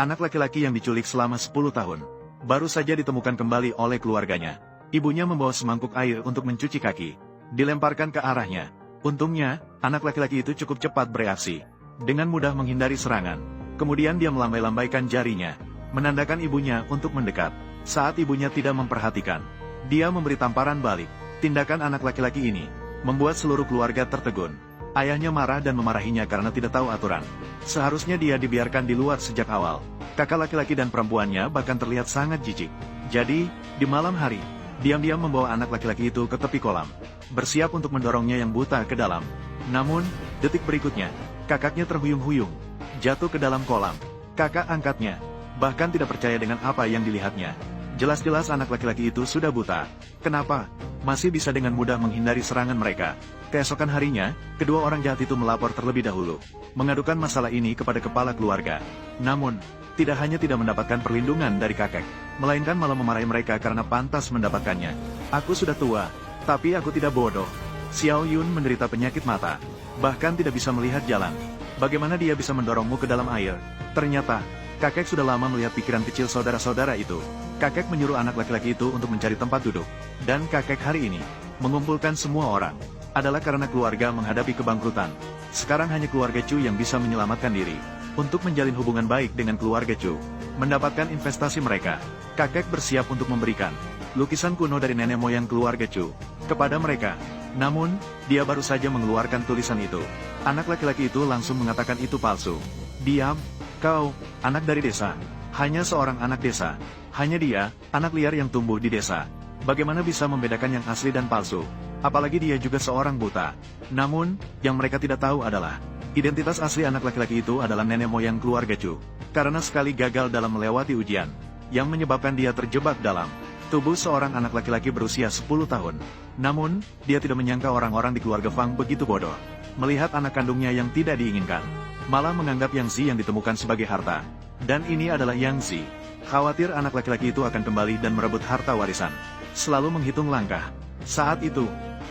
anak laki-laki yang diculik selama 10 tahun, baru saja ditemukan kembali oleh keluarganya. Ibunya membawa semangkuk air untuk mencuci kaki, dilemparkan ke arahnya. Untungnya, anak laki-laki itu cukup cepat bereaksi, dengan mudah menghindari serangan. Kemudian dia melambai-lambaikan jarinya, menandakan ibunya untuk mendekat. Saat ibunya tidak memperhatikan, dia memberi tamparan balik. Tindakan anak laki-laki ini membuat seluruh keluarga tertegun. Ayahnya marah dan memarahinya karena tidak tahu aturan. Seharusnya dia dibiarkan di luar sejak awal. Kakak laki-laki dan perempuannya bahkan terlihat sangat jijik. Jadi, di malam hari, diam-diam membawa anak laki-laki itu ke tepi kolam, bersiap untuk mendorongnya yang buta ke dalam. Namun, detik berikutnya, kakaknya terhuyung-huyung, jatuh ke dalam kolam. Kakak angkatnya bahkan tidak percaya dengan apa yang dilihatnya. Jelas-jelas anak laki-laki itu sudah buta. Kenapa masih bisa dengan mudah menghindari serangan mereka? Keesokan harinya, kedua orang jahat itu melapor terlebih dahulu, mengadukan masalah ini kepada kepala keluarga. Namun, tidak hanya tidak mendapatkan perlindungan dari kakek, melainkan malah memarahi mereka karena pantas mendapatkannya. Aku sudah tua, tapi aku tidak bodoh. Xiao Yun menderita penyakit mata, bahkan tidak bisa melihat jalan. Bagaimana dia bisa mendorongmu ke dalam air? Ternyata, kakek sudah lama melihat pikiran kecil saudara-saudara itu. Kakek menyuruh anak laki-laki itu untuk mencari tempat duduk. Dan kakek hari ini mengumpulkan semua orang adalah karena keluarga menghadapi kebangkrutan. Sekarang hanya keluarga Chu yang bisa menyelamatkan diri. Untuk menjalin hubungan baik dengan keluarga Chu, mendapatkan investasi mereka, kakek bersiap untuk memberikan lukisan kuno dari nenek moyang keluarga Chu kepada mereka. Namun, dia baru saja mengeluarkan tulisan itu. Anak laki-laki itu langsung mengatakan itu palsu. Diam, kau, anak dari desa. Hanya seorang anak desa. Hanya dia, anak liar yang tumbuh di desa. Bagaimana bisa membedakan yang asli dan palsu? Apalagi dia juga seorang buta. Namun, yang mereka tidak tahu adalah, identitas asli anak laki-laki itu adalah nenek moyang keluarga Chu. Karena sekali gagal dalam melewati ujian, yang menyebabkan dia terjebak dalam tubuh seorang anak laki-laki berusia 10 tahun. Namun, dia tidak menyangka orang-orang di keluarga Fang begitu bodoh. Melihat anak kandungnya yang tidak diinginkan, malah menganggap Yang Zi yang ditemukan sebagai harta. Dan ini adalah Yang Zi. Khawatir anak laki-laki itu akan kembali dan merebut harta warisan. Selalu menghitung langkah. Saat itu,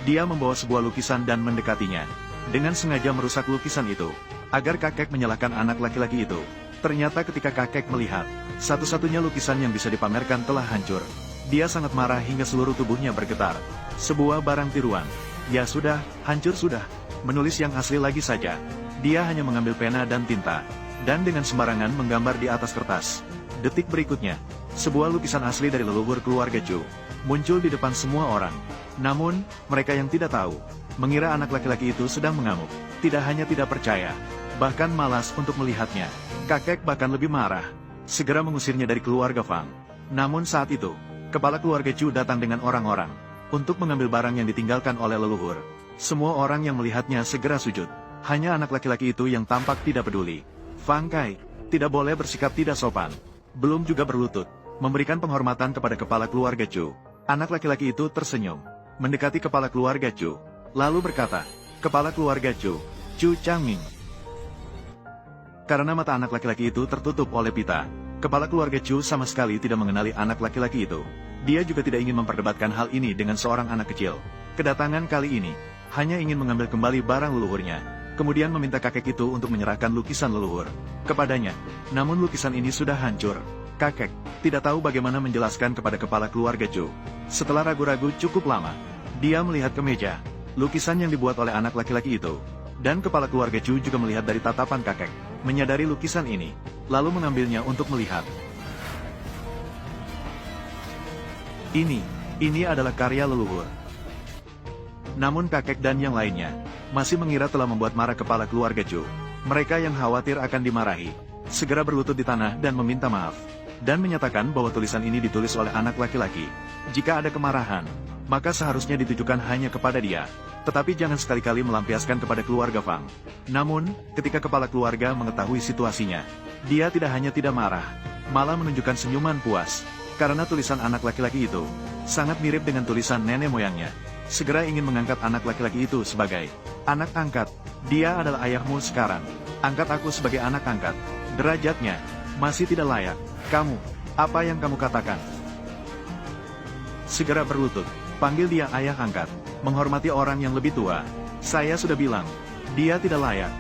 dia membawa sebuah lukisan dan mendekatinya. Dengan sengaja merusak lukisan itu, agar kakek menyalahkan anak laki-laki itu. Ternyata ketika kakek melihat, satu-satunya lukisan yang bisa dipamerkan telah hancur. Dia sangat marah hingga seluruh tubuhnya bergetar. Sebuah barang tiruan. Ya sudah, hancur sudah. Menulis yang asli lagi saja. Dia hanya mengambil pena dan tinta, dan dengan sembarangan menggambar di atas kertas. Detik berikutnya, sebuah lukisan asli dari leluhur keluarga Chu muncul di depan semua orang. Namun, mereka yang tidak tahu, mengira anak laki-laki itu sedang mengamuk. Tidak hanya tidak percaya, bahkan malas untuk melihatnya. Kakek bahkan lebih marah, segera mengusirnya dari keluarga Fang. Namun saat itu, kepala keluarga Chu datang dengan orang-orang, untuk mengambil barang yang ditinggalkan oleh leluhur. Semua orang yang melihatnya segera sujud. Hanya anak laki-laki itu yang tampak tidak peduli. Fang Kai tidak boleh bersikap tidak sopan, belum juga berlutut, memberikan penghormatan kepada kepala keluarga Chu. Anak laki-laki itu tersenyum, mendekati kepala keluarga Chu, lalu berkata, "Kepala keluarga Chu, Chu Changming." Karena mata anak laki-laki itu tertutup oleh pita, kepala keluarga Chu sama sekali tidak mengenali anak laki-laki itu. Dia juga tidak ingin memperdebatkan hal ini dengan seorang anak kecil. Kedatangan kali ini hanya ingin mengambil kembali barang leluhurnya, kemudian meminta kakek itu untuk menyerahkan lukisan leluhur kepadanya. Namun lukisan ini sudah hancur. Kakek tidak tahu bagaimana menjelaskan kepada kepala keluarga Chu. Setelah ragu-ragu cukup lama, dia melihat ke meja, lukisan yang dibuat oleh anak laki-laki itu. Dan kepala keluarga Chu juga melihat dari tatapan kakek, menyadari lukisan ini, lalu mengambilnya untuk melihat. Ini adalah karya leluhur. Namun kakek dan yang lainnya masih mengira telah membuat marah kepala keluarga Chu. Mereka yang khawatir akan dimarahi, segera berlutut di tanah dan meminta maaf, dan menyatakan bahwa tulisan ini ditulis oleh anak laki-laki. Jika ada kemarahan, maka seharusnya ditujukan hanya kepada dia, tetapi jangan sekali-kali melampiaskan kepada keluarga Fang. Namun, ketika kepala keluarga mengetahui situasinya, dia tidak hanya tidak marah, malah menunjukkan senyuman puas, karena tulisan anak laki-laki itu sangat mirip dengan tulisan nenek moyangnya. Segera ingin mengangkat anak laki-laki itu sebagai anak angkat. Dia adalah ayahmu sekarang. Angkat aku sebagai anak angkat. Derajatnya masih tidak layak. Kamu, apa yang kamu katakan? Segera berlutut, panggil dia ayah angkat. Menghormati orang yang lebih tua. Saya sudah bilang, dia tidak layak.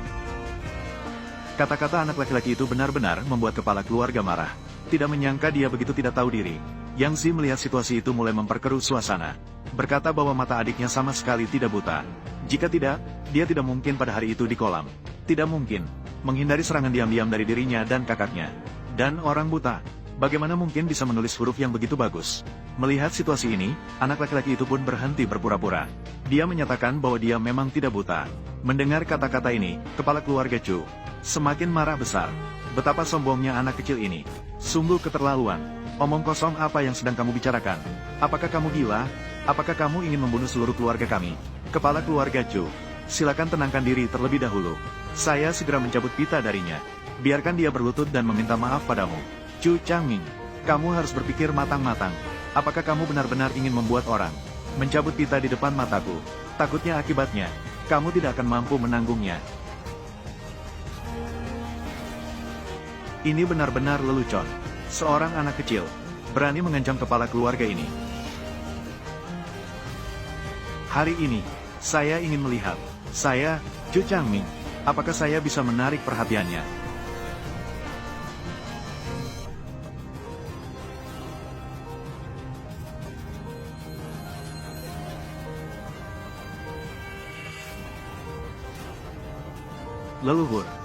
Kata-kata anak laki-laki itu benar-benar membuat kepala keluarga marah. Tidak menyangka dia begitu tidak tahu diri. Yang Zi melihat situasi itu mulai memperkeruh suasana. Berkata bahwa mata adiknya sama sekali tidak buta. Jika tidak, dia tidak mungkin pada hari itu di kolam. Tidak mungkin menghindari serangan diam-diam dari dirinya dan kakaknya. Dan orang buta, bagaimana mungkin bisa menulis huruf yang begitu bagus? Melihat situasi ini, anak laki-laki itu pun berhenti berpura-pura. Dia menyatakan bahwa dia memang tidak buta. Mendengar kata-kata ini, kepala keluarga Chu semakin marah besar. Betapa sombongnya anak kecil ini. Sungguh keterlaluan. Omong kosong apa yang sedang kamu bicarakan? Apakah kamu gila? Apakah kamu ingin membunuh seluruh keluarga kami? Kepala keluarga Chu, silakan tenangkan diri terlebih dahulu. Saya segera mencabut pita darinya. Biarkan dia berlutut dan meminta maaf padamu. Chu Changming, kamu harus berpikir matang-matang. Apakah kamu benar-benar ingin membuat orang mencabut pita di depan mataku? Takutnya akibatnya, kamu tidak akan mampu menanggungnya. Ini benar-benar lelucon. Seorang anak kecil berani mengancam kepala keluarga ini. Hari ini, saya ingin melihat. Saya, Chu Changming, apakah saya bisa menarik perhatiannya? Leluhur.